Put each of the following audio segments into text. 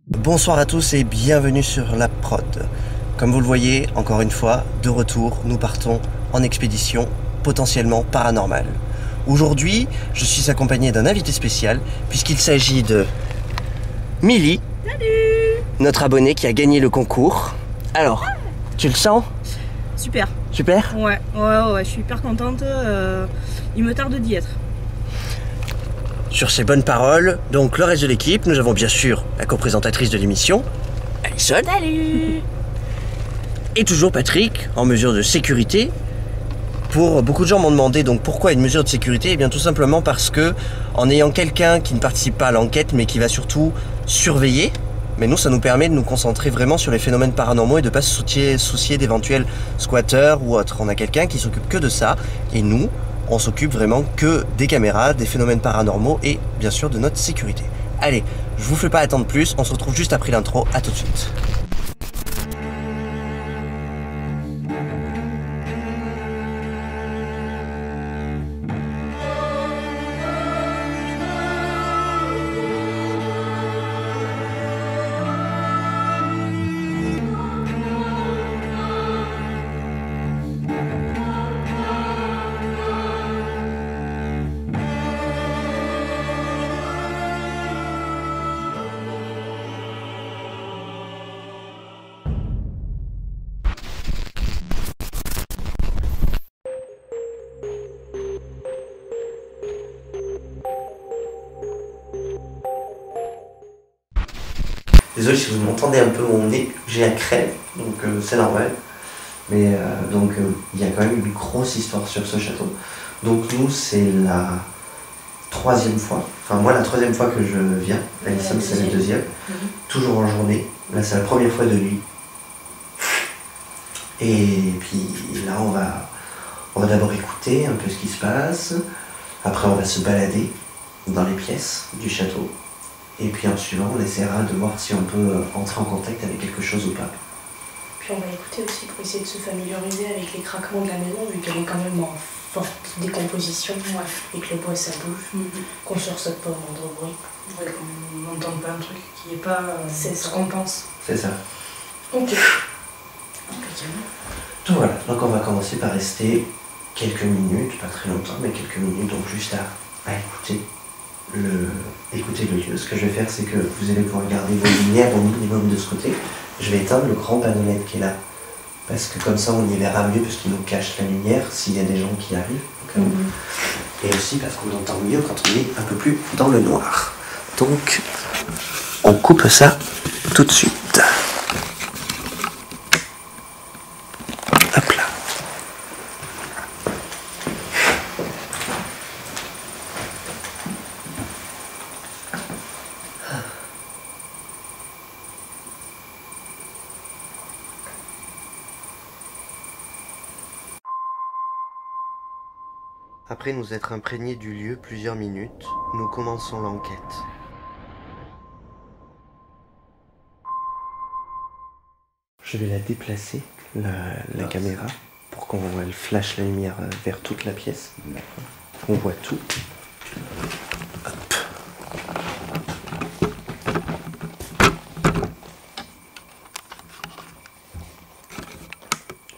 Bonsoir à tous et bienvenue sur la prod. Comme vous le voyez, encore une fois, de retour, nous partons en expédition potentiellement paranormale. Aujourd'hui, je suis accompagné d'un invité spécial puisqu'il s'agit de Milly. Salut! Notre abonnée qui a gagné le concours. Alors, tu le sens? Super. Super? Ouais, je suis hyper contente. Il me tarde d'y être. Sur ces bonnes paroles, donc le reste de l'équipe, nous avons bien sûr la co-présentatrice de l'émission, Alison. Salut! Et toujours Patrick, en mesure de sécurité. Beaucoup de gens m'ont demandé donc pourquoi une mesure de sécurité. Eh bien tout simplement parce que en ayant quelqu'un qui ne participe pas à l'enquête mais qui va surtout surveiller, mais nous ça nous permet de nous concentrer vraiment sur les phénomènes paranormaux et de ne pas se soucier d'éventuels squatteurs ou autres. On a quelqu'un qui s'occupe que de ça et nous, on s'occupe vraiment que des caméras, des phénomènes paranormaux et bien sûr de notre sécurité. Allez, je vous fais pas attendre plus, on se retrouve juste après l'intro, à tout de suite. Désolé si vous m'entendez un peu mon nez, j'ai la crème, donc c'est normal. Mais il y a quand même une grosse histoire sur ce château. Donc nous c'est la troisième fois, enfin moi la troisième fois que je viens, Alison c'est la deuxième, toujours en journée, là c'est la première fois de nuit. Et puis là on va d'abord écouter un peu ce qui se passe, après on va se balader dans les pièces du château. Et puis en suivant, on essaiera de voir si on peut entrer en contact avec quelque chose ou pas. Puis on va écouter aussi pour essayer de se familiariser avec les craquements de la maison, vu qu'elle est quand même en forte décomposition, et que le bois ça bouge, qu'on ne sursaute pas au moindre bruit. Ouais, qu'on n'entende pas un truc qui n'est pas ce qu'on pense. C'est ça. Ok. Donc voilà, donc on va commencer par rester quelques minutes, pas très longtemps, mais quelques minutes, donc juste à écouter le lieu. Ce que je vais faire, c'est que vous allez pouvoir garder vos lumières au minimum de ce côté. Je vais éteindre le grand panneau LED qui est là, parce que comme ça on y verra mieux, parce qu'il nous cache la lumière s'il y a des gens qui arrivent. Et aussi parce qu'on entend mieux quand on est un peu plus dans le noir. Donc on coupe ça tout de suite. Hop là. Après nous être imprégnés du lieu plusieurs minutes, nous commençons l'enquête. Je vais la déplacer, la caméra, pour qu'elle flash la lumière vers toute la pièce. On voit tout. Hop.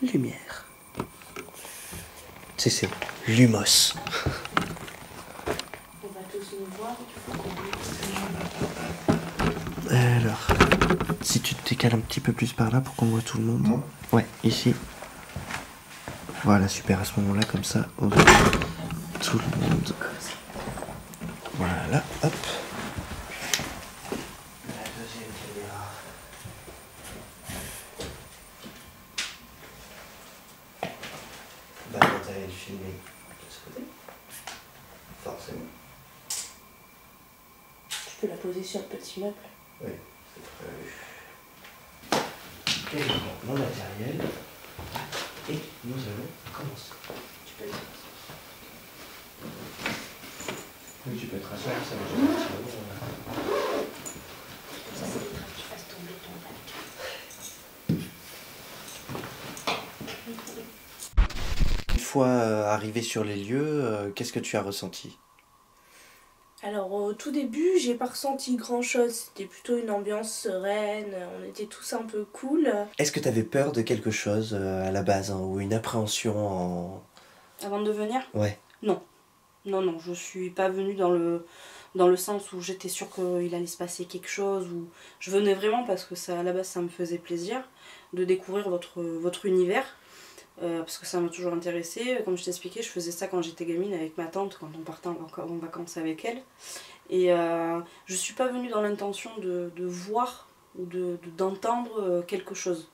Lumière. C'est Lumos. On va tous nous voir, il faut qu'on... Alors, si tu te décales un petit peu plus par là pour qu'on voit tout le monde. Ouais, ici. Voilà, super, à ce moment-là, comme ça, on voit tout le monde. Voilà, hop. La deuxième caméra. Bah, quand elle est filmée de ce côté, forcément. Tu peux la poser sur le petit meuble. Oui, c'est prévu. Et mon matériel. Et nous allons commencer. Tu peux être. Oui, tu peux être assis, ça va. Ça, c'est très que tu fasses fois arrivé sur les lieux, qu'est-ce que tu as ressenti? Alors au tout début, j'ai pas ressenti grand chose, c'était plutôt une ambiance sereine, on était tous un peu cool. Est-ce que tu avais peur de quelque chose à la base, hein, ou une appréhension en... Avant de venir? Ouais. Non. Non, je suis pas venue dans le sens où j'étais sûre qu'il allait se passer quelque chose, ou je venais vraiment parce que ça, à la base ça me faisait plaisir de découvrir votre univers. Parce que ça m'a toujours intéressée. Comme je t'expliquais, je faisais ça quand j'étais gamine avec ma tante, quand on partait en vacances avec elle. Et je suis pas venue dans l'intention de voir ou d'entendre quelque chose.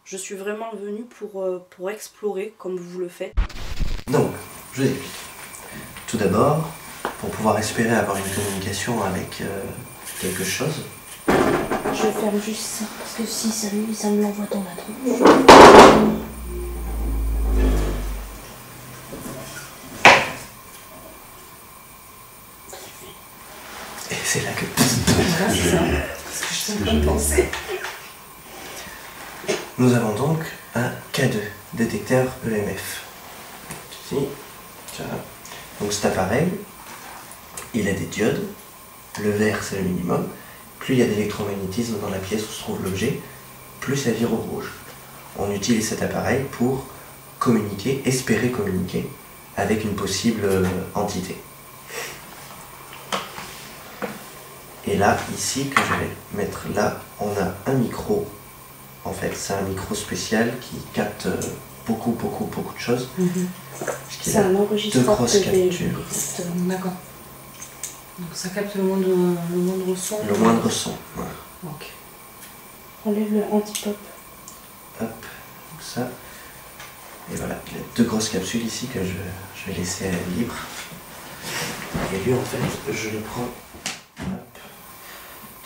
Je suis vraiment venue pour explorer comme vous le faites. Donc, je vous explique. Tout d'abord, pour pouvoir espérer avoir une communication avec quelque chose, Je ferme juste ça, parce que si ça me l'envoie dans la tronche. et c'est là que... Voilà, c'est ça. C'est ce que je suis en train de penser. Nous avons donc un K2, détecteur EMF. Ici, tiens. Donc cet appareil, il a des diodes. Le vert, c'est le minimum. Plus il y a d'électromagnétisme dans la pièce où se trouve l'objet, plus ça vire au rouge. On utilise cet appareil pour communiquer, espérer communiquer avec une possible entité. Et là, ici, que je vais mettre là, on a un micro. En fait, c'est un micro spécial qui capte beaucoup de choses. Puisqu'il C'est a un deux enregistreur grosses TV. captures. D'accord. Donc ça capte le moindre son. Le moindre son. Voilà. Ok. Enlève le anti-pop. Hop, comme ça. Et voilà, il y a deux grosses capsules ici que je vais laisser libre. Et lui, en fait, je le prends. Hop.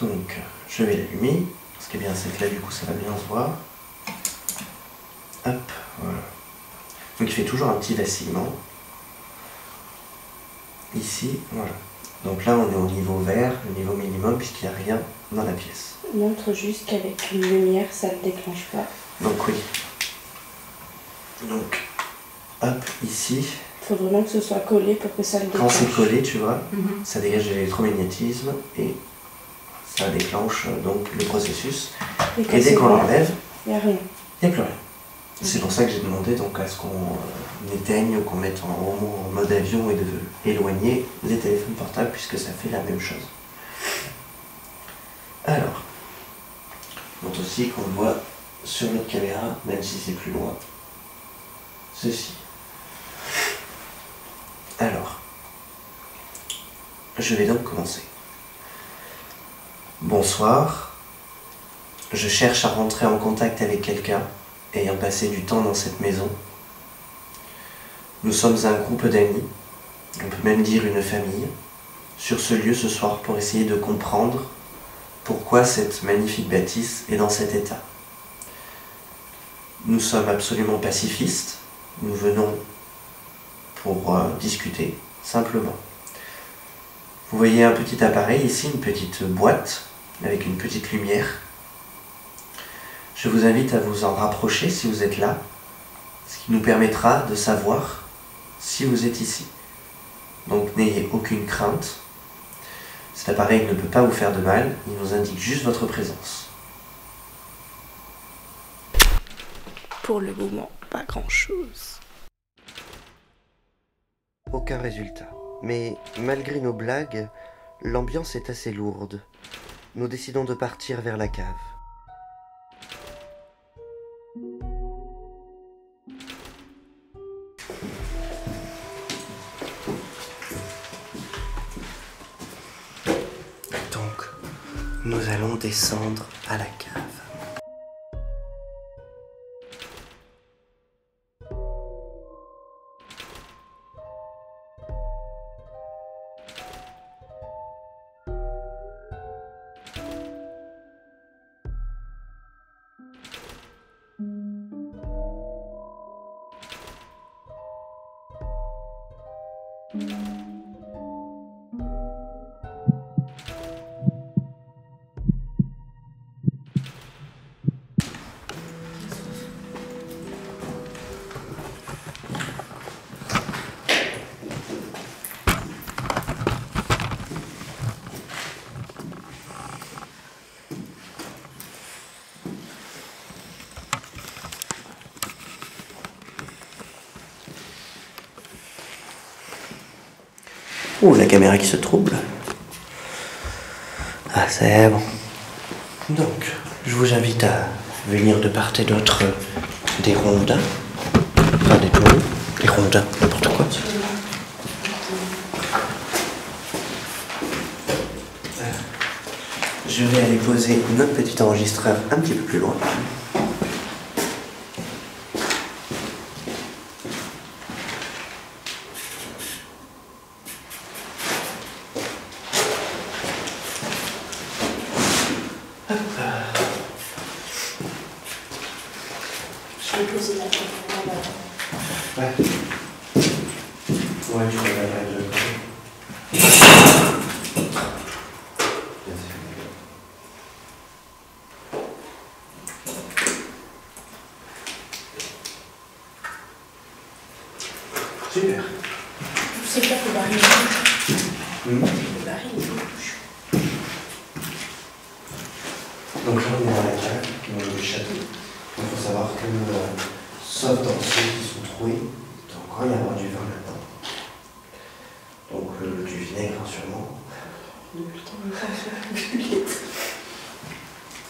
Donc, je vais l'allumer. Ce qui est bien, c'est que là, du coup, ça va bien se voir. Hop, voilà. Donc, il fait toujours un petit vacillement. Ici, voilà. Donc là, on est au niveau vert, le niveau minimum, puisqu'il n'y a rien dans la pièce. Montre juste qu'avec une lumière, ça ne déclenche pas. Donc, oui. Donc, hop, ici. Il faut vraiment que ce soit collé pour que ça le déclenche. Quand c'est collé, tu vois, ça dégage de l'électromagnétisme et ça déclenche donc le processus. Et Et dès qu'on l'enlève, il n'y a rien. il n'y a plus rien. C'est pour ça que j'ai demandé donc à ce qu'on éteigne ou qu'on mette en mode avion et de éloigner les téléphones portables puisque ça fait la même chose. Alors, montre aussi qu'on le voit sur notre caméra, même si c'est plus loin. Ceci. Alors, je vais donc commencer. Bonsoir. Je cherche à rentrer en contact avec quelqu'un ayant passé du temps dans cette maison. Nous sommes un groupe d'amis, on peut même dire une famille, sur ce lieu ce soir pour essayer de comprendre pourquoi cette magnifique bâtisse est dans cet état. Nous sommes absolument pacifistes, nous venons pour discuter, simplement. Vous voyez un petit appareil ici, une petite boîte avec une petite lumière. Je vous invite à vous en rapprocher si vous êtes là, ce qui nous permettra de savoir si vous êtes ici. Donc n'ayez aucune crainte. Cet appareil ne peut pas vous faire de mal, il nous indique juste votre présence. Pour le moment, pas grand-chose. Aucun résultat. Mais malgré nos blagues, l'ambiance est assez lourde. Nous décidons de partir vers la cave. Donc, nous allons descendre à la cave. Ouh, la caméra qui se trouble. Ah, c'est bon. Donc, je vous invite à venir de part et d'autre des rondins. Enfin, des tours, des rondins, n'importe quoi. Je vais aller poser notre petit enregistreur un petit peu plus loin. Je vais poser la caméra là. Ouais. Ouais, je regarderai de l'autre côté. Super. C'est pas que Barry le Barry il bouge. Donc là, on est dans la cave, dans le château. Il faut savoir que, sauf dans ceux qui sont troués, il doit encore y avoir du vin là-dedans. Donc du vinaigre, sûrement. Depuis le temps, on fait une bullette.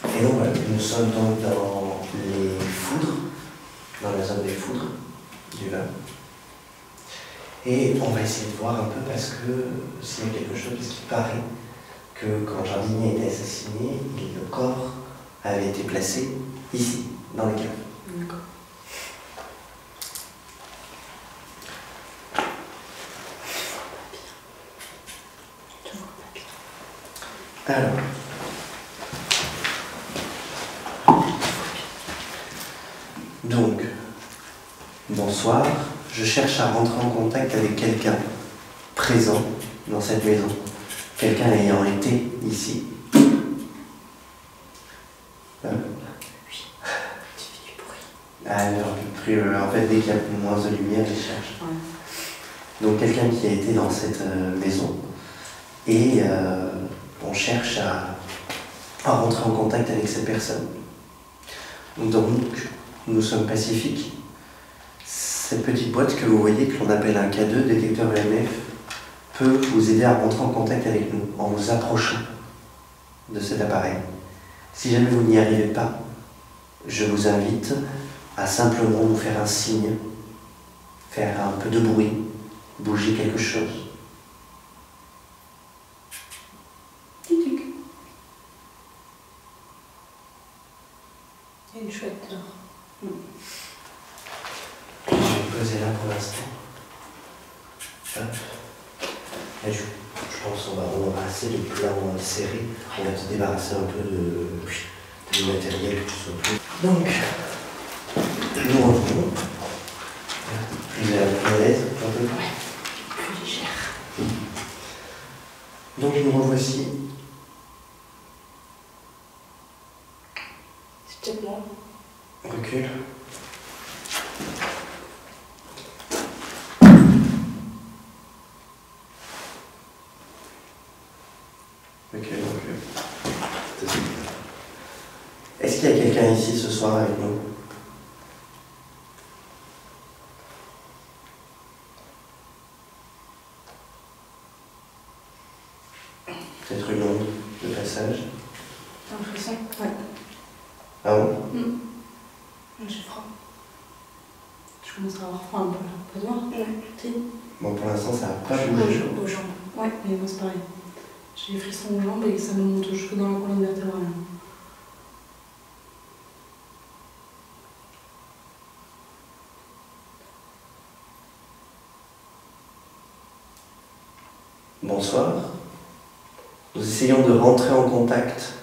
Et donc voilà, nous sommes donc dans les foudres, dans la zone des foudres du vin. Et on va essayer de voir un peu parce que s'il y a quelque chose, parce qu'il paraît que quand Jardinier était assassiné, le corps avait été placé ici, dans les caves. D'accord. Tu vois pas bien. Alors. Donc, bonsoir. Je cherche à rentrer en contact avec quelqu'un présent dans cette maison. Quelqu'un ayant été ici. Oui. Tu fais du bruit. Ah, en fait, dès qu'il y a moins de lumière, je cherche. Ouais. Donc, quelqu'un qui a été dans cette maison. Et on cherche à rentrer en contact avec cette personne. Donc, nous sommes pacifiques. Cette petite boîte que vous voyez, que l'on appelle un K2, détecteur EMF, peut vous aider à rentrer en contact avec nous en vous approchant de cet appareil. Si jamais vous n'y arrivez pas, je vous invite à simplement nous faire un signe, faire un peu de bruit, bouger quelque chose. Tic-tic. Il y a une chouette dehors. Je vais me poser là pour l'instant. Hop. Et je pense qu'on va avoir assez de plats serrés. On va se débarrasser un peu du matériel qui soit plus. Donc, nous revenons. Plus à l'aise, un peu. Plus légère. Donc nous revoici. C'est peut-être moi. Recule. Recule. Est-ce qu'il y a quelqu'un ici ce soir avec nous? Peut-être une onde de passage? T'as l'impression? Ouais. Ah bon? J'ai froid. Je commence à avoir froid un peu là. Pas toi? Ouais. Bon, pour l'instant, ça n'a pas Je bougé. bouge aux jambes. Ouais, mais moi c'est pareil. J'ai des frissons aux jambes et ça me monte jusque dans la colonne vertébrale. Bonsoir. Nous essayons de rentrer en contact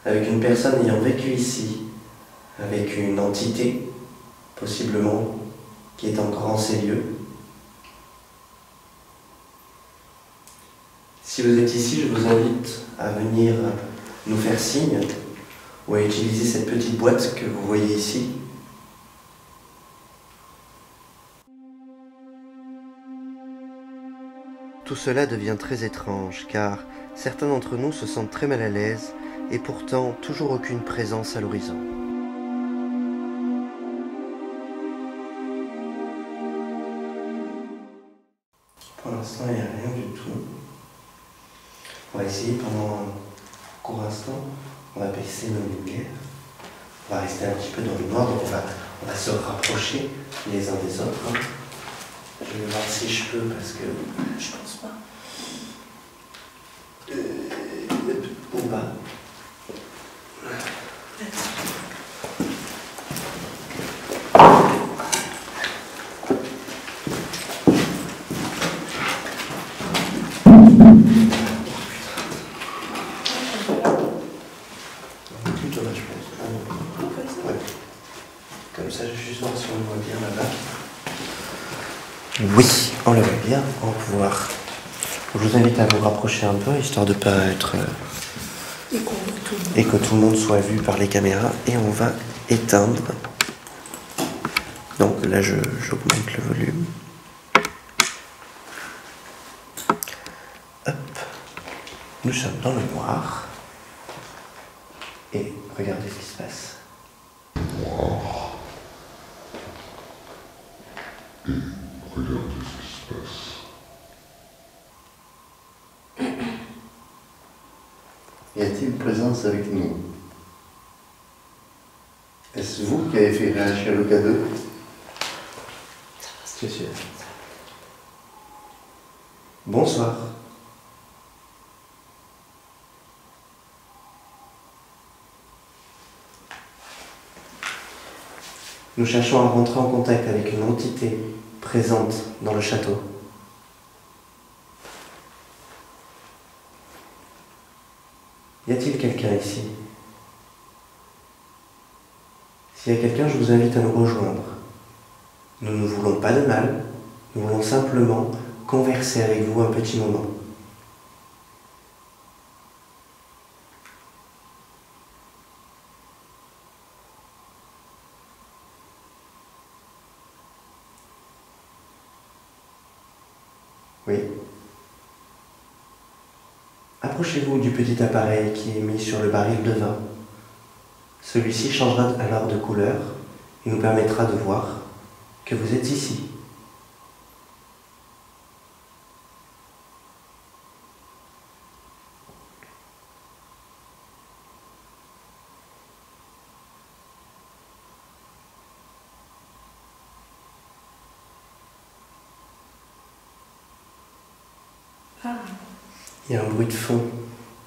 avec une personne ayant vécu ici, avec une entité, possiblement, qui est encore en ces lieux. Si vous êtes ici, je vous invite à venir nous faire signe ou à utiliser cette petite boîte que vous voyez ici. Tout cela devient très étrange car certains d'entre nous se sentent très mal à l'aise et pourtant toujours aucune présence à l'horizon. Pour l'instant, il n'y a rien du tout. On va essayer pendant un court instant, on va baisser nos lumières. On va rester un petit peu dans le noir, donc on va se rapprocher les uns des autres. Hein. Je vais voir si je peux parce que je pense pas. Au bas. Plutôt là, je pense. Ouais. Comme ça, je vais juste voir si on le voit bien là-bas. Oui, on le voit bien. On va pouvoir. Je vous invite à vous rapprocher un peu, histoire de ne pas être... et que tout le monde soit vu par les caméras. Et on va éteindre. Donc là, j'augmente le volume. Hop. Nous sommes dans le noir. Et regardez ce qui se passe. Noir. Et regardez ce qui se passe. Y a-t-il présence avec nous? Est-ce vous qui avez fait réagir le K2? C'est sûr. Bonsoir. Nous cherchons à rentrer en contact avec une entité présente dans le château. Y a-t-il quelqu'un ici? S'il y a quelqu'un, je vous invite à nous rejoindre. Nous ne voulons pas de mal, nous voulons simplement converser avec vous un petit moment. Oui. Approchez-vous du petit appareil qui est mis sur le baril de vin. Celui-ci changera alors de couleur et nous permettra de voir que vous êtes ici. Ah. Il y a un bruit de fond.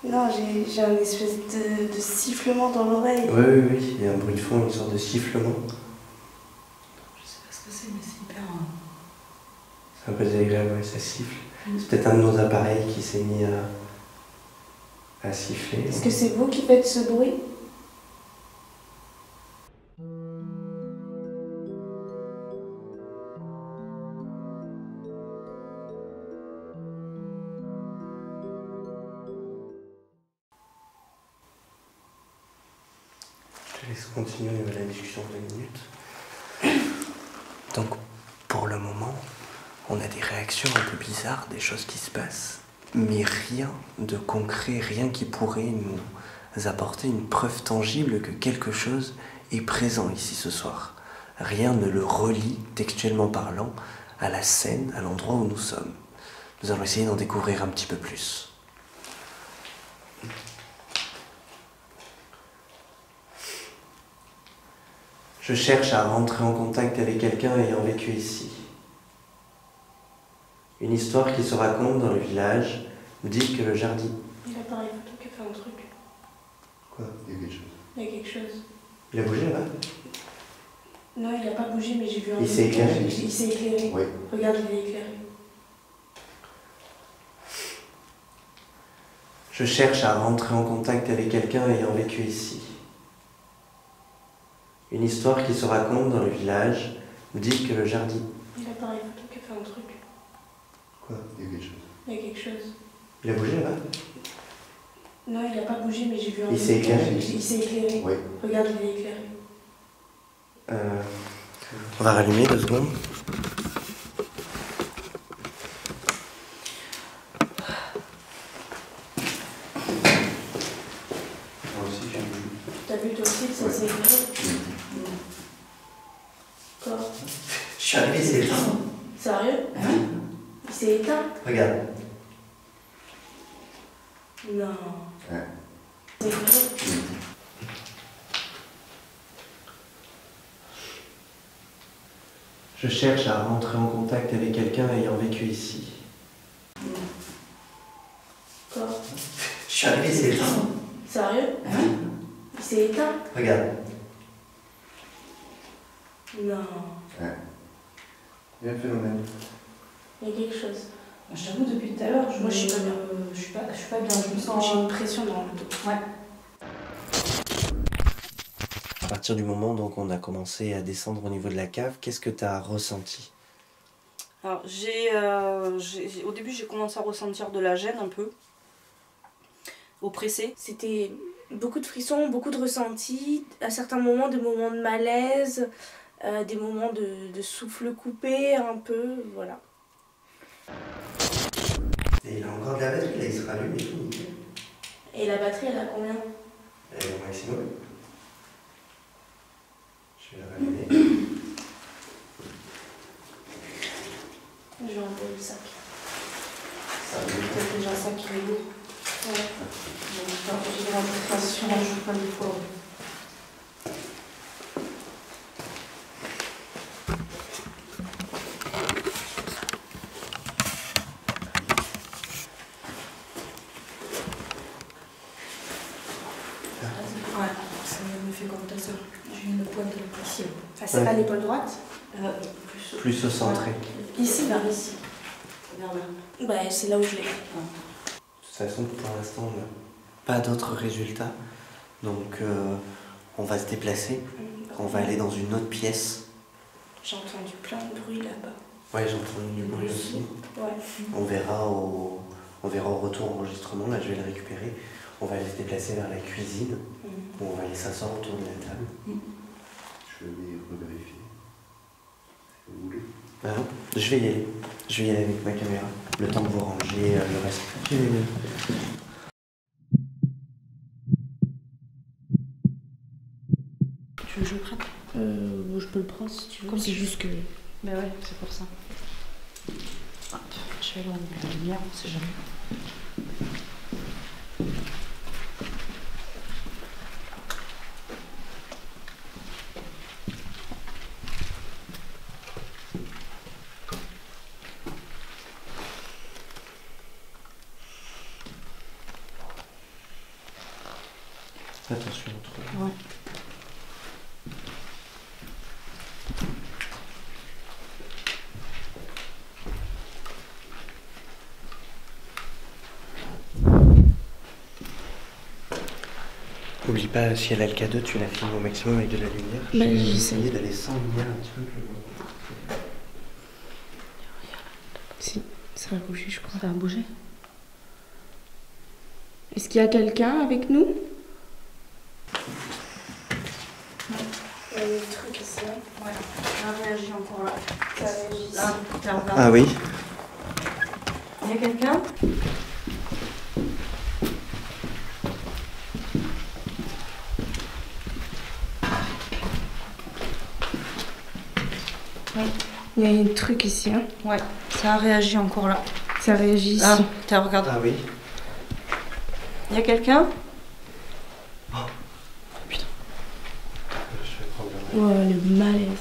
Non, j'ai un espèce de sifflement dans l'oreille. Oui, il y a un bruit de fond, une sorte de sifflement. Je sais pas ce que c'est, mais c'est hyper. C'est un peu désagréable, ouais, ça siffle. C'est peut-être un de nos appareils qui s'est mis à siffler. Est-ce que c'est vous qui faites ce bruit? Je te laisse continuer la discussion de 2 minutes. Donc, pour le moment, on a des réactions un peu bizarres, des choses qui se passent, mais rien de concret, rien qui pourrait nous apporter une preuve tangible que quelque chose est présent ici ce soir. Rien ne le relie, textuellement parlant, à la scène, à l'endroit où nous sommes. Nous allons essayer d'en découvrir un petit peu plus. Je cherche à rentrer en contact avec quelqu'un ayant vécu ici. Une histoire qui se raconte dans le village nous dit que le jardin... Il y a l'appareil photo qui a fait un truc. Quoi? Il y a quelque chose. Il y a quelque chose. Il a bougé là? Non, il n'a pas bougé, mais j'ai vu un Il s'est éclairé? Il s'est éclairé. Oui. Regarde, il est éclairé. Je cherche à rentrer en contact avec quelqu'un ayant vécu ici. Une histoire qui se raconte dans le village nous dit que le jardin... Il y a l'appareil photo qui a fait un truc. Quoi? Il y a quelque chose. Il y a quelque chose. Il a bougé là? Non, il n'a pas bougé, mais j'ai vu un Il s'est éclairé? Il s'est éclairé. Oui. Regarde, il est éclairé. On va rallumer 2 secondes. Moi aussi, j'ai vu. T'as vu toi aussi que ça s'est éclairé? Quoi? Je suis arrivé, c'est éteint. Sérieux? Il s'est éteint? Regarde. Non. Ouais. C'est vrai. Je cherche à rentrer en contact avec quelqu'un ayant vécu ici. Quoi? Je suis arrivé, c'est éteint. Sérieux? Il s'est éteint? Regarde. Non. Ouais. Il y a un phénomène. Il y a quelque chose. Je t'avoue, depuis tout à l'heure, Moi, je suis pas bien. je suis pas bien. Je me sens. J'ai une pression dans le dos. Ouais. À partir du moment donc on a commencé à descendre au niveau de la cave, qu'est-ce que tu as ressenti? Alors, au début, j'ai commencé à ressentir de la gêne un peu, oppressée. C'était beaucoup de frissons, beaucoup de ressentis, à certains moments des moments de malaise, des moments de souffle coupé un peu, voilà. Et il a encore de la batterie, là il se rallume et tout, nickel. Et la batterie, elle a combien? Elle est au maximum. Je vais le rallumer. Je vais enlever le sac. Ça va. Peut-être déjà ça qui est lourd. Ouais. J'ai l'impression que je joue pas des fois. Ouais, ça me fait comme ta soeur. J'ai une pointe ici. Ah, c'est Ouais. à l'épaule droite? Plus au centré. Ici, là. Ici. Vers là. Bah, c'est là où je l'ai. De toute façon, pour l'instant, on n'a pas d'autres résultats. Donc, on va se déplacer. On va aller dans une autre pièce. J'ai entendu plein de bruit là-bas. Ouais, j'entends du bruit aussi. Ouais. On verra au retour enregistrement. Là, je vais le récupérer. On va aller se déplacer vers la cuisine. Où on va aller s'asseoir autour de la table. Je vais revérifier. Si vous voulez. Ah non, je vais y aller. Je vais y aller avec ma caméra. Le temps que vous rangez le reste. Je vais y aller. Tu veux que je le prenne? Je peux le prendre si tu veux. Comme c'est tu veux. juste que. Ben ouais, c'est pour ça. Hop, je vais éloigner la lumière, on sait jamais. Attention entre. Ouais. N'oublie pas, si elle a le K2, tu la filmes au maximum avec de la lumière. Bah, Je vais j'essaie. essayer d'aller sans lumière un petit peu plus loin. Si, ça a bougé, je crois. Ça a bougé. Est-ce qu'il y a quelqu'un avec nous? Il y a des trucs ici. Ouais, ça réagit encore là. Ça réagit ici. Là, regarde. Ah oui. Il y a quelqu'un? Il y a des trucs ici. Hein. Ouais, ça a réagi encore là. Ça réagit ici. Ah, tiens, regarde. Ah oui. Il y a quelqu'un? Je vais prendre le Oh, le malaise.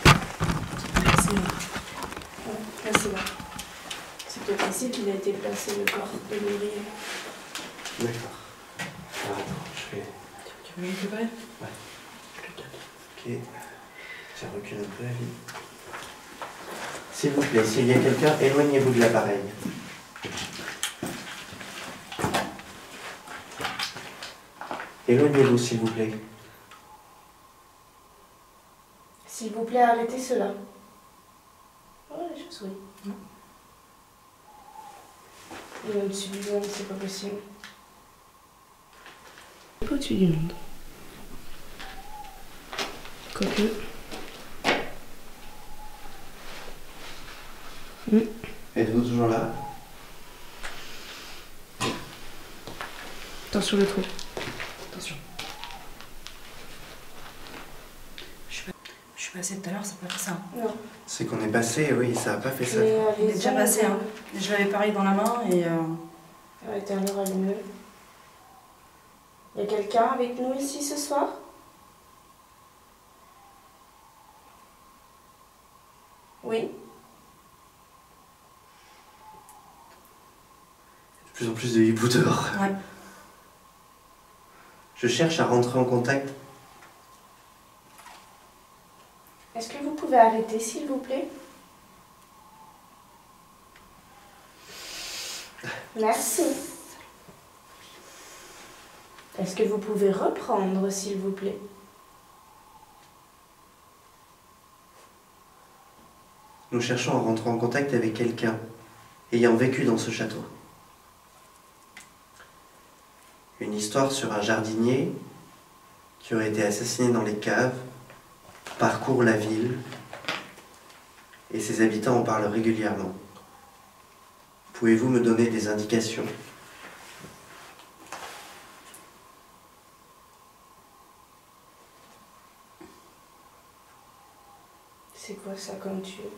Là, c'est là. Ouais, là, c'est là. C'est peut-être ici qu'il a été placé, le corps de l'ouvrier. D'accord. Alors, attends, je vais. Tu veux le récupérer? Ok. Ça recule un peu la vie. S'il vous plaît, s'il y a quelqu'un, éloignez-vous de l'appareil. Éloignez-vous, s'il vous plaît. S'il vous plaît, arrêtez cela. Oh, les choses, oui. Il est au-dessus du monde, c'est pas possible. Pas au-dessus du monde. Quoique. Êtes-vous toujours là? Attention le trou. Attention. Je suis passée tout à l'heure, ça n'a pas fait ça. Non. C'est qu'on est passé, oui, ça n'a pas fait ça. Mais, Il est déjà passé, hein. Je l'avais pareil dans la main et Éteins-le, rallume-le. Y a quelqu'un avec nous ici ce soir? Oui. De plus en plus de hiboux dehors. Ouais. Je cherche à rentrer en contact. Est-ce que vous pouvez arrêter, s'il vous plaît? Merci. Est-ce que vous pouvez reprendre, s'il vous plaît? Nous cherchons à rentrer en contact avec quelqu'un ayant vécu dans ce château. Une histoire sur un jardinier qui aurait été assassiné dans les caves, parcourt la ville et ses habitants en parlent régulièrement. Pouvez-vous me donner des indications? C'est quoi ça comme tuyau?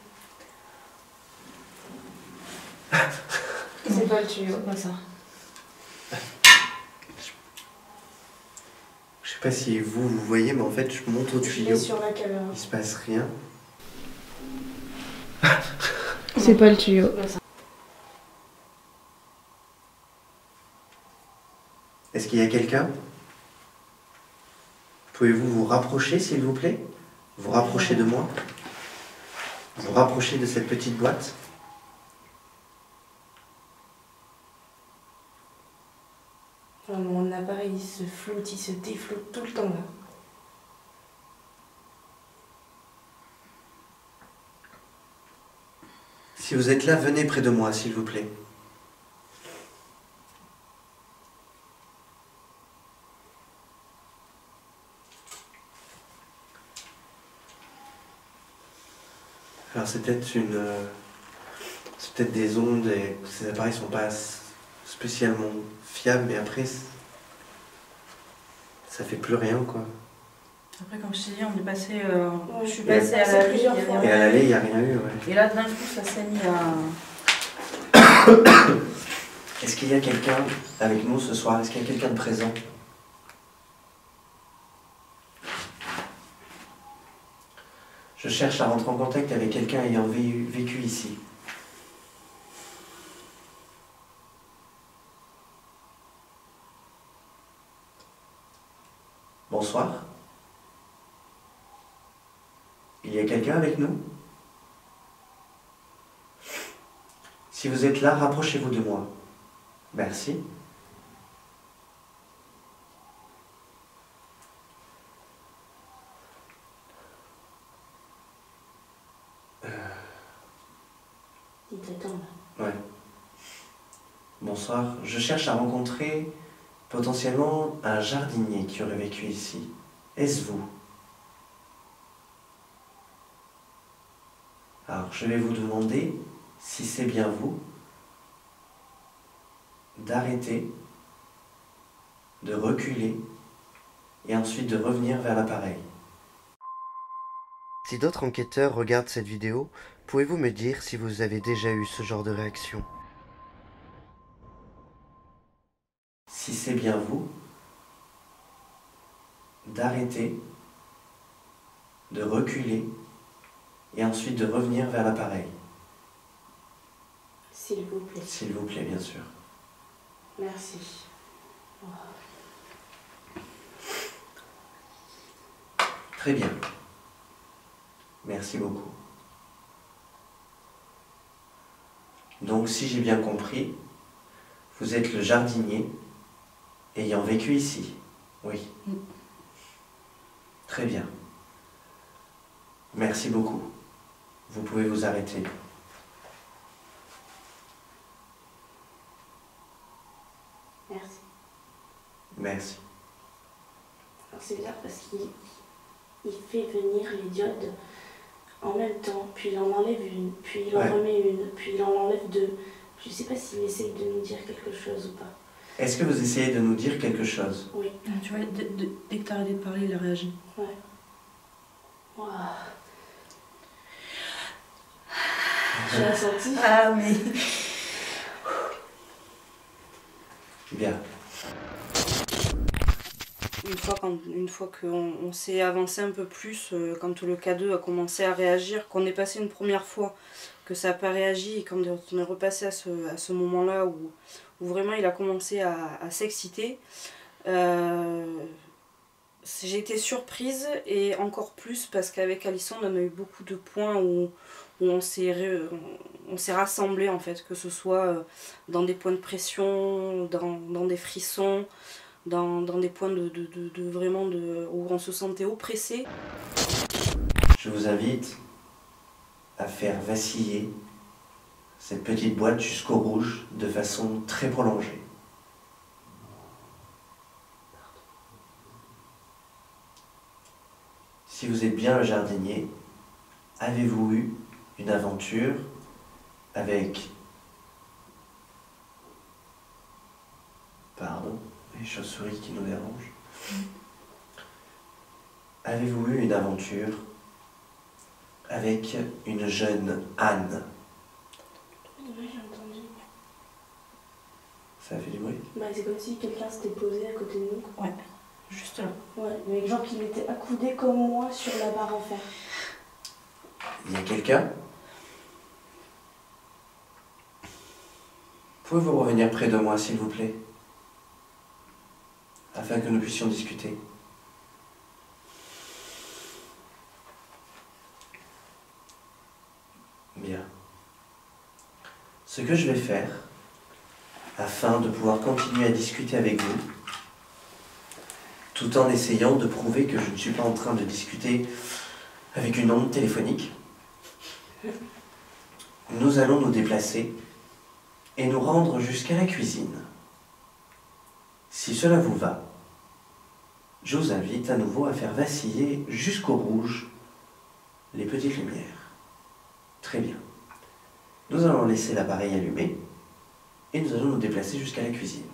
C'est pas le tuyau. C'est pas ça. Je sais pas si vous voyez, mais en fait, je monte au Je tuyau. l'ai sur la caméra. Il se passe rien. C'est pas le tuyau. C'est pas ça. Est-ce qu'il y a quelqu'un? Pouvez-vous vous rapprocher, s'il vous plaît? Vous rapprocher de moi? Vous rapprocher de cette petite boîte? Mon appareil il se floute, il se défloute tout le temps là. Si vous êtes là, venez près de moi, s'il vous plaît. Alors c'est peut-être c'est peut-être des ondes et ces appareils sont pas spécialement fiables, mais après ça fait plus rien quoi. Après, comme je t'ai dit, on est passé. Je suis Ouais. passée à Passé la plusieurs plusieurs fois. fois. Et à l'aller, il n'y a rien eu, ouais. Et là, d'un coup, ça s'est mis à. Est-ce qu'il y a quelqu'un avec nous ce soir? Est-ce qu'il y a quelqu'un de présent? Je cherche à rentrer en contact avec quelqu'un ayant vécu ici. Bonsoir. Il y a quelqu'un avec nous? Si vous êtes là, rapprochez-vous de moi. Merci. Il t'attend là. Ouais. Bonsoir. Je cherche à rencontrer potentiellement un jardinier qui aurait vécu ici. Est-ce vous? Alors, je vais vous demander, si c'est bien vous, d'arrêter, de reculer et ensuite de revenir vers l'appareil. Si d'autres enquêteurs regardent cette vidéo, pouvez-vous me dire si vous avez déjà eu ce genre de réaction? Si c'est bien vous, d'arrêter, de reculer et ensuite de revenir vers l'appareil. S'il vous plaît. S'il vous plaît, bien sûr. Merci. Très bien. Merci beaucoup. Donc, si j'ai bien compris, vous êtes le jardinier ayant vécu ici. Oui. Très bien. Merci beaucoup. Vous pouvez vous arrêter. Merci. Merci. Alors c'est bizarre parce qu'il fait venir les diodes en même temps, puis il en enlève une, puis il en Ouais. remet une, puis il en enlève deux. Je sais pas s'il essaye de nous dire quelque chose ou pas. Est-ce que vous essayez de nous dire quelque chose? Oui. Tu vois, dès que t'as arrêté de parler, il a réagi. Ouais. Waouh. J'ai ressenti. Ah, mais. Bien. Une fois qu'on s'est avancé un peu plus, quand le K2 a commencé à réagir, qu'on est passé une première fois, que ça n'a pas réagi, et quand on est repassé à ce moment-là où vraiment il a commencé à s'exciter, j'ai été surprise, et encore plus parce qu'avec Alison on a eu beaucoup de points où on s'est rassemblés en fait, que ce soit dans des points de pression, dans des frissons, dans des points où on se sentait oppressé. Je vous invite à faire vaciller cette petite boîte jusqu'au rouge de façon très prolongée. Si vous êtes bien le jardinier, avez-vous eu une aventure avec... Pardon, les chauves-souris qui nous dérangent. Avez-vous eu une aventure avec une jeune Anne? Ouais, j'ai entendu. Ça a fait du bruit? Bah, c'est comme si quelqu'un s'était posé à côté de nous. Ouais, juste là. Ouais, mais genre qu'il était accoudé comme moi sur la barre en fer. Il y a quelqu'un? Pouvez-vous revenir près de moi, s'il vous plaît? Afin que nous puissions discuter. Bien. Ce que je vais faire, afin de pouvoir continuer à discuter avec vous, tout en essayant de prouver que je ne suis pas en train de discuter avec une onde téléphonique, nous allons nous déplacer et nous rendre jusqu'à la cuisine. Si cela vous va, je vous invite à nouveau à faire vaciller jusqu'au rouge les petites lumières. Très bien. Nous allons laisser l'appareil allumé et nous allons nous déplacer jusqu'à la cuisine.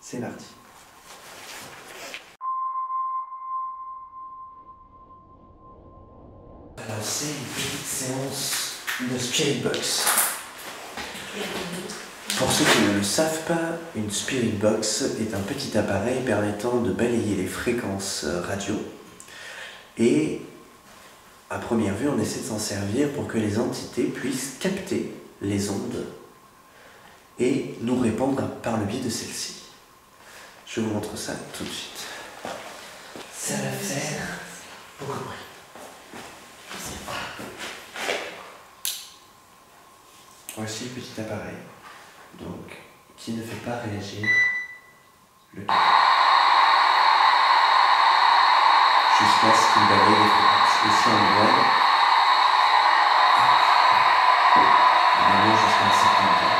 C'est parti. Alors c'est une petite séance de Spirit Box. Pour ceux qui ne le savent pas, une Spirit Box est un petit appareil permettant de balayer les fréquences radio. Et à première vue, on essaie de s'en servir pour que les entités puissent capter les ondes et nous répondre par le biais de celles-ci. Je vous montre ça tout de suite. Ça va faire beaucoup de bruit. Voici le petit appareil, donc, qui ne fait pas réagir le tout. Jusqu'à ce qu'il balaye les fréquences. Et si on regarde, jusqu'à un certain temps.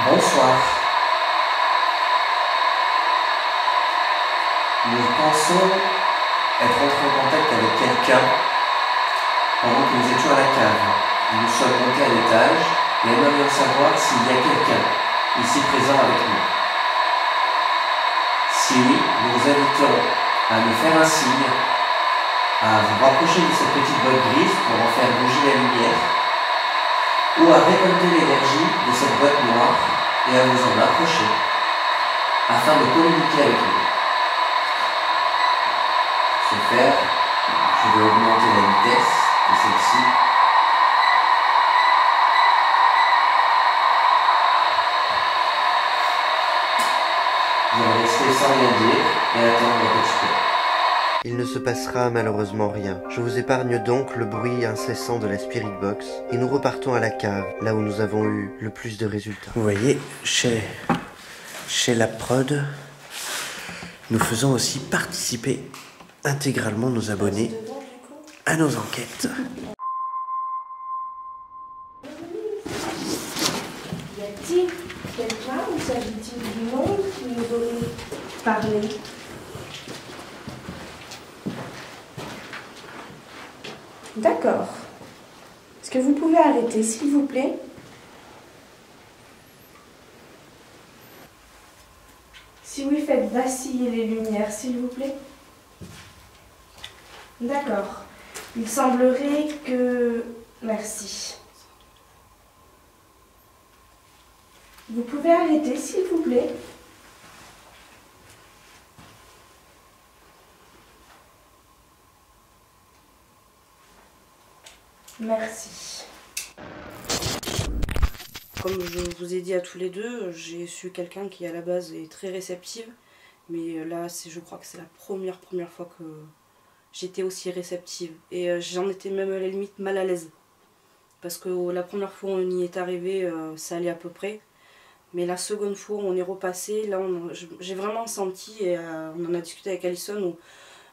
Bonsoir. Nous pensons être entrés en contact avec quelqu'un pendant que nous étions à la cave. Nous sommes montés à l'étage et aimerions savoir s'il y a quelqu'un ici présent avec nous. Si oui, nous vous invitons à nous faire un signe, à vous rapprocher de cette petite boîte grise pour en faire bouger la lumière, ou à récolter l'énergie de cette boîte noire et à vous en approcher, afin de communiquer avec nous. Pour ce faire, je vais augmenter la vitesse de celle-ci. Vous allez rester sans rien dire et attendre un petit peu. Il ne se passera malheureusement rien. Je vous épargne donc le bruit incessant de la Spirit Box et nous repartons à la cave, là où nous avons eu le plus de résultats. Vous voyez, chez la prod, nous faisons aussi participer intégralement nos abonnés à nos enquêtes. Y a-t-il quelqu'un ou s'agit-il du monde qui nous aurait parlé? D'accord. Est-ce que vous pouvez arrêter, s'il vous plaît? Si oui, faites vaciller les lumières, s'il vous plaît. D'accord. Il semblerait que... Merci. Vous pouvez arrêter, s'il vous plaît. Merci. Comme je vous ai dit à tous les deux, j'ai su quelqu'un qui à la base est très réceptive. Mais là, je crois que c'est la première fois que j'étais aussi réceptive. Et j'en étais même à la limite mal à l'aise. Parce que la première fois où on y est arrivé, ça allait à peu près. Mais la seconde fois où on est repassé, là j'ai vraiment senti, et on en a discuté avec Alison,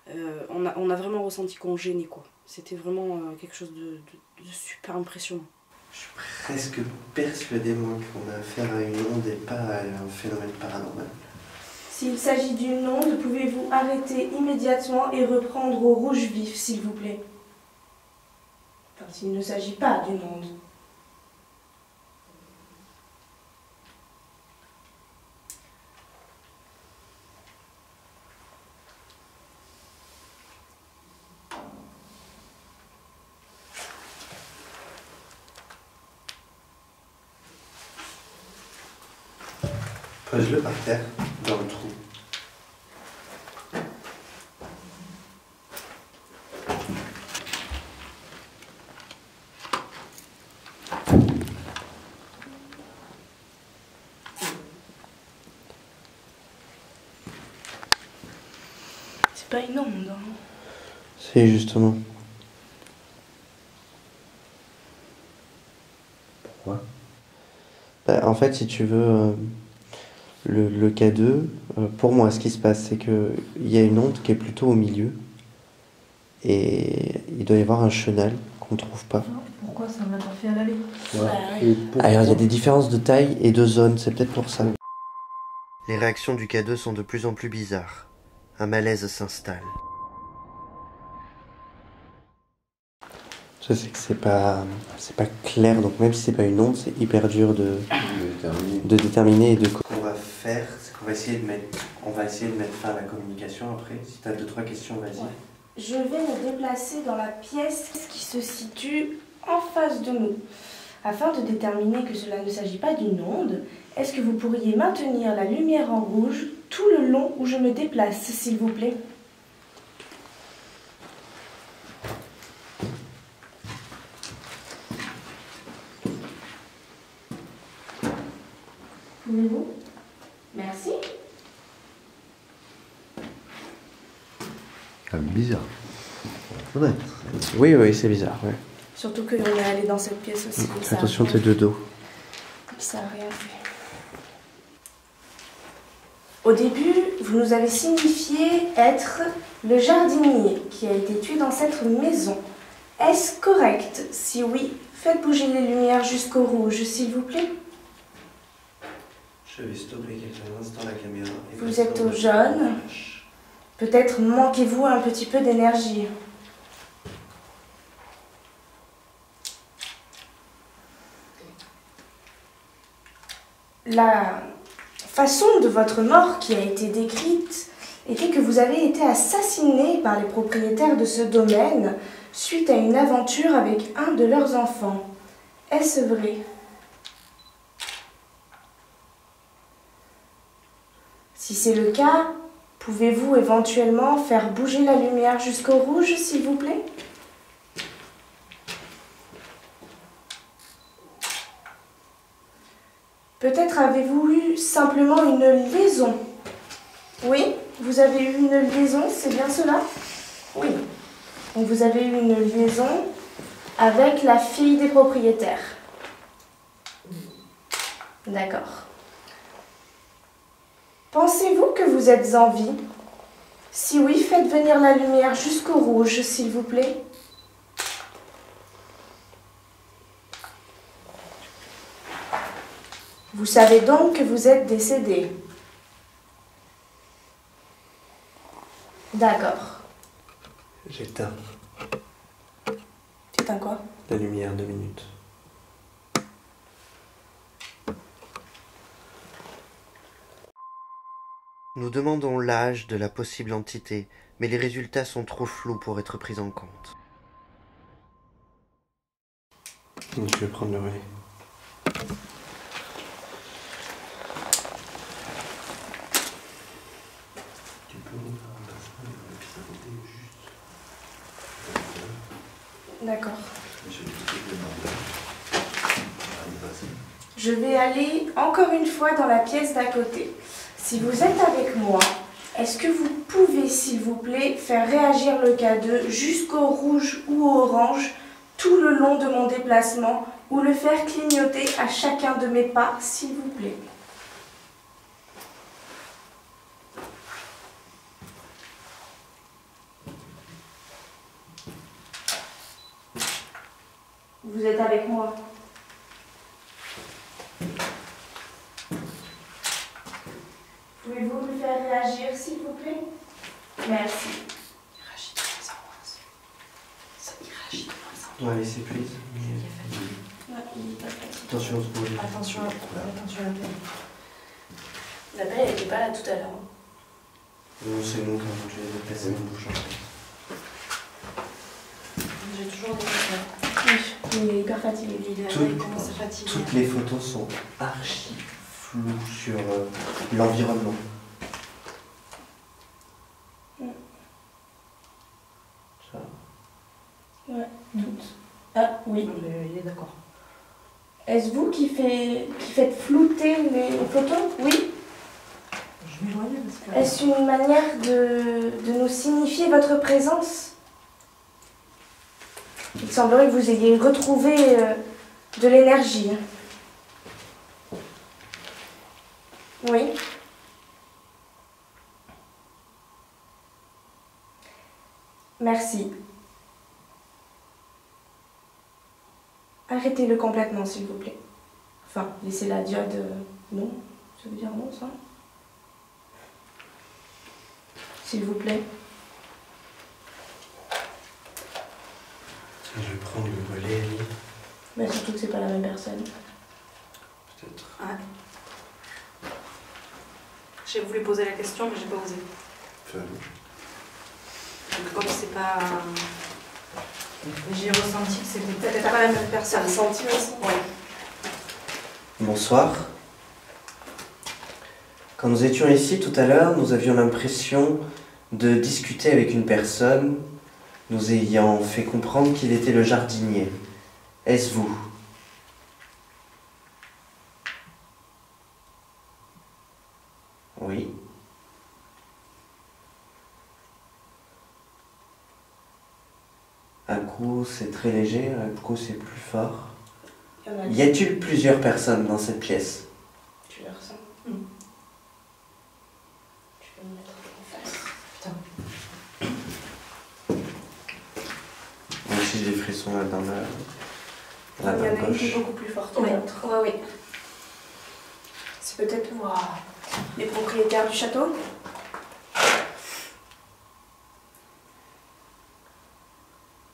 où on a vraiment ressenti qu'on gênait, quoi. C'était vraiment quelque chose de super impressionnant. Je suis presque persuadé, moi, qu'on a affaire à une onde et pas à un phénomène paranormal. S'il s'agit d'une onde, pouvez-vous arrêter immédiatement et reprendre au rouge vif, s'il vous plaît? Enfin, s'il ne s'agit pas d'une onde. Pose-le par terre, dans le trou. C'est pas une onde, hein. C'est justement. Pourquoi? En fait, si tu veux, le K2, pour moi, ce qui se passe, c'est qu'il y a une onde qui est plutôt au milieu. Et il doit y avoir un chenal qu'on ne trouve pas. Pourquoi ça m'a pas fait à l'aller? Alors, il y a des différences de taille et de zone, c'est peut-être pour ça. Les réactions du K2 sont de plus en plus bizarres. Un malaise s'installe. Je sais que c'est pas clair, donc même si c'est pas une onde, c'est hyper dur de déterminer et de. Ce qu'on va faire, c'est qu'on va essayer de mettre fin à la communication après. Si tu as 2-3 questions, vas-y. Ouais. Je vais me déplacer dans la pièce qui se situe en face de nous. Afin de déterminer que cela ne s'agit pas d'une onde, est-ce que vous pourriez maintenir la lumière en rouge tout le long où je me déplace, s'il vous plaît? Pouvez-vous? Merci. Bizarre. Honnête. Oui, c'est bizarre, ouais. Surtout qu'on est allé dans cette pièce aussi. Fais attention, t'es de dos. Ça n'a rien fait. Au début, vous nous avez signifié être le jardinier qui a été tué dans cette maison. Est-ce correct? Si oui, faites bouger les lumières jusqu'au rouge, s'il vous plaît. Je vais stopper quelques instants la caméra. Vous êtes au jaune. Peut-être manquez-vous un petit peu d'énergie. La façon de votre mort qui a été décrite était que vous avez été assassiné par les propriétaires de ce domaine suite à une aventure avec un de leurs enfants. Est-ce vrai? Si c'est le cas, pouvez-vous éventuellement faire bouger la lumière jusqu'au rouge, s'il vous plaît? Peut-être avez-vous eu simplement une liaison? Oui, vous avez eu une liaison, c'est bien cela? Oui. Donc vous avez eu une liaison avec la fille des propriétaires. D'accord. Pensez-vous que vous êtes en vie? Si oui, faites venir la lumière jusqu'au rouge, s'il vous plaît. Vous savez donc que vous êtes décédé. D'accord. J'éteins C'est un quoi? la lumière 2 minutes. Nous demandons l'âge de la possible entité, mais les résultats sont trop flous pour être pris en compte. Je vais prendre le relais. D'accord. Je vais aller encore une fois dans la pièce d'à côté. Si vous êtes avec moi, est-ce que vous pouvez, s'il vous plaît, faire réagir le K2 jusqu'au rouge ou au orange tout le long de mon déplacement ou le faire clignoter à chacun de mes pas, s'il vous plaît? Vous êtes avec moi? Pouvez-vous me faire réagir, s'il vous plaît? Merci. Il réagit de moins en moins. Ça, il réagit de moins en moins. Ouais, laissez prise. Ouais, il est pas fatigué. Attention au secours. Attention à l'appel. L'appel, elle n'était pas là tout à l'heure. Non, c'est nous quand je vais déplacer mon bouche. J'ai toujours des questions. Oui, il est hyper fatigué. Il commence à fatiguer. Toutes les photos sont archi floues sur l'environnement. Ça. Ouais, toutes. Ah, oui. Il est d'accord. Est-ce vous qui faites flouter les photos? Oui. Je m'éloigne parce que... Est-ce une manière de nous signifier votre présence? Il semblerait que vous ayez retrouvé de l'énergie. Oui. Merci. Arrêtez-le complètement, s'il vous plaît. Enfin, laissez la diode... non, ça veut dire non, ça? S'il vous plaît. Je vais prendre le relais, Ellie. Mais surtout que c'est pas la même personne. Peut-être. Ouais. J'ai voulu poser la question, mais j'ai pas osé. Donc comme c'est pas... J'ai ressenti que c'était peut-être pas la même personne. Ressenti aussi? Ouais. Bonsoir. Quand nous étions ici tout à l'heure, nous avions l'impression de discuter avec une personne, nous ayant fait comprendre qu'il était le jardinier. Est-ce vous? Oui. Un coup c'est très léger, un coup c'est plus fort. Y a-t-il plusieurs personnes dans cette pièce? Tu le ressens? Tu peux me mettre en face. Putain. Moi aussi j'ai des frissons là dans la Il y en a une qui est gauche. beaucoup plus forte que Ouais. l'autre. Oui. C'est peut-être les propriétaires du château?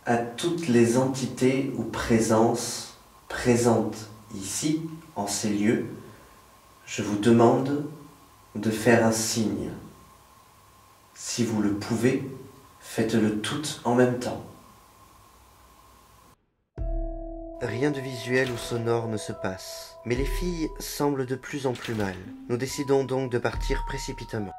À toutes les entités ou présences présentes ici, en ces lieux, je vous demande de faire un signe. Si vous le pouvez, faites-le toutes en même temps. Rien de visuel ou sonore ne se passe, mais les filles semblent de plus en plus mal. Nous décidons donc de partir précipitamment.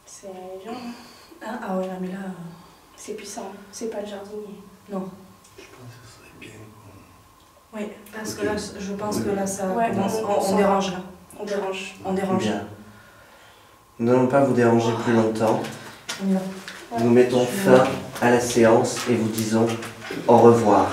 C'est violent. Ah ouais, mais là... C'est puissant. C'est pas le jardinier. Non. Je pense que ce serait bien qu'on... Oui, parce que là, je pense que là, ça Ouais, commence... on On dérange, là. On dérange. On dérange. Bien. Nous n'allons pas vous déranger plus longtemps. On y va. Nous mettons fin à la séance et vous disons au revoir.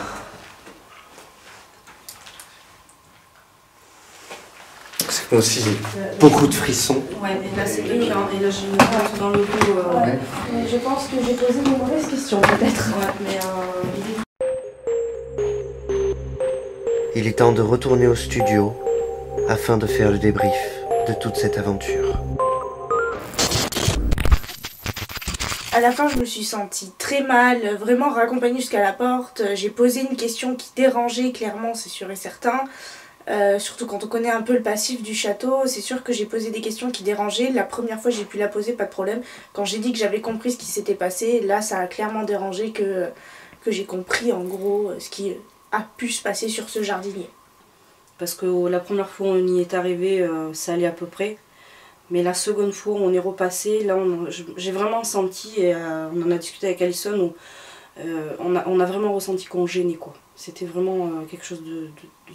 C'est moi aussi j'ai beaucoup de frissons. Ouais, et là, c'est piquant. Et là, j'ai une honte dans le dos. Ouais. Mais je pense que j'ai posé de mauvaises questions, peut-être. Ouais, mais Il est temps de retourner au studio afin de faire le débrief de toute cette aventure. À la fin, je me suis sentie très mal, vraiment raccompagnée jusqu'à la porte. J'ai posé une question qui dérangeait, clairement, c'est sûr et certain. Surtout quand on connaît un peu le passif du château, c'est sûr que j'ai posé des questions qui dérangeaient. La première fois, j'ai pu la poser, pas de problème. Quand j'ai dit que j'avais compris ce qui s'était passé, là, ça a clairement dérangé que j'ai compris, en gros, ce qui a pu se passer sur ce jardinier. Parce que la première fois où on y est arrivé, ça allait à peu près. Mais la seconde fois où on est repassé, là j'ai vraiment senti, et on en a discuté avec Alison, où on a vraiment ressenti qu'on gênait, quoi. C'était vraiment quelque chose de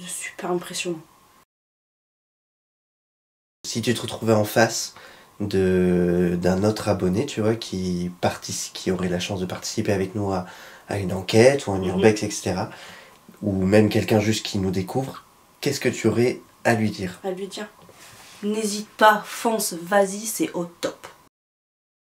super impressionnant. Si tu te retrouvais en face d'un autre abonné, tu vois, qui aurait la chance de participer avec nous à une enquête ou un urbex, etc., ou même quelqu'un juste qui nous découvre, qu'est-ce que tu aurais à lui dire? À lui dire, n'hésite pas, fonce, vas-y, c'est au top.